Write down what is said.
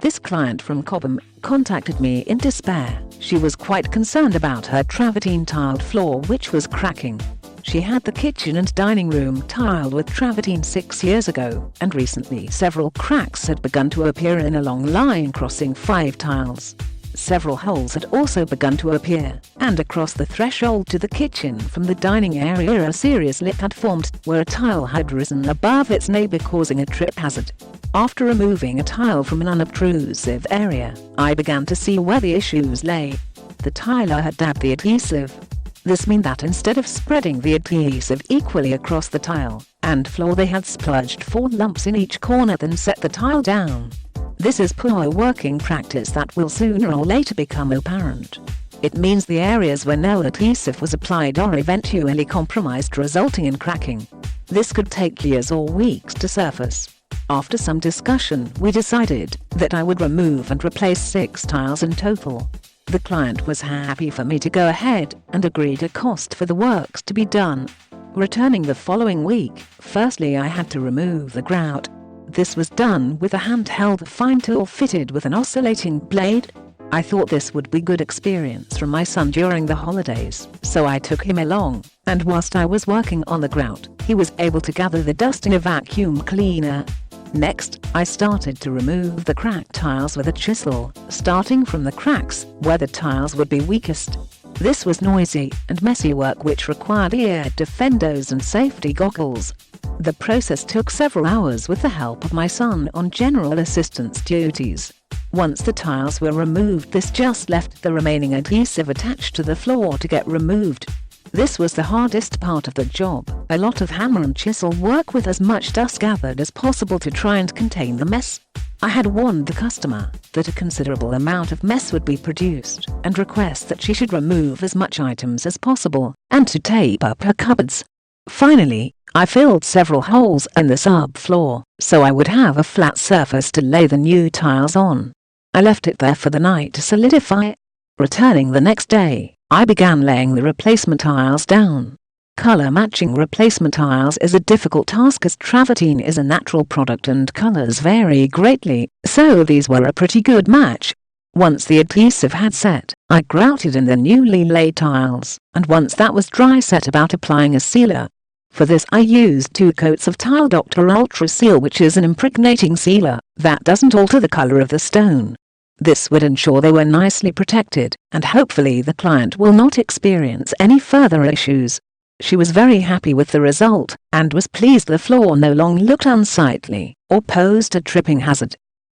This client from Cobham contacted me in despair. She was quite concerned about her travertine tiled floor, which was cracking. She had the kitchen and dining room tiled with travertine 6 years ago, and recently several cracks had begun to appear in a long line crossing 5 tiles. Several holes had also begun to appear, and across the threshold to the kitchen from the dining area a serious lip had formed, where a tile had risen above its neighbour, causing a trip hazard. After removing a tile from an unobtrusive area, I began to see where the issues lay. The tiler had dabbed the adhesive. This meant that instead of spreading the adhesive equally across the tile and floor, they had splurged 4 lumps in each corner, then set the tile down. This is poor working practice that will sooner or later become apparent. It means the areas where no adhesive was applied are eventually compromised, resulting in cracking. This could take years or weeks to surface. After some discussion, we decided that I would remove and replace 6 tiles in total. The client was happy for me to go ahead and agreed a cost for the works to be done. Returning the following week, firstly I had to remove the grout. This was done with a handheld Fein tool fitted with an oscillating blade. I thought this would be good experience for my son during the holidays, so I took him along, and whilst I was working on the grout, he was able to gather the dust in a vacuum cleaner. Next, I started to remove the cracked tiles with a chisel, starting from the cracks where the tiles would be weakest. This was noisy and messy work which required ear defenders and safety goggles. The process took several hours with the help of my son on general assistance duties. Once the tiles were removed, this just left the remaining adhesive attached to the floor to get removed. This was the hardest part of the job, a lot of hammer and chisel work with as much dust gathered as possible to try and contain the mess. I had warned the customer that a considerable amount of mess would be produced, and request that she should remove as much items as possible, and to tape up her cupboards. Finally, I filled several holes in the subfloor, so I would have a flat surface to lay the new tiles on. I left it there for the night to solidify. Returning the next day, I began laying the replacement tiles down. Color matching replacement tiles is a difficult task as travertine is a natural product and colors vary greatly, so these were a pretty good match. Once the adhesive had set, I grouted in the newly laid tiles, and once that was dry, set about applying a sealer. For this I used 2 coats of Tile Dr. Ultra Seal, which is an impregnating sealer that doesn't alter the color of the stone. This would ensure they were nicely protected, and hopefully the client will not experience any further issues. She was very happy with the result, and was pleased the floor no longer looked unsightly or posed a tripping hazard.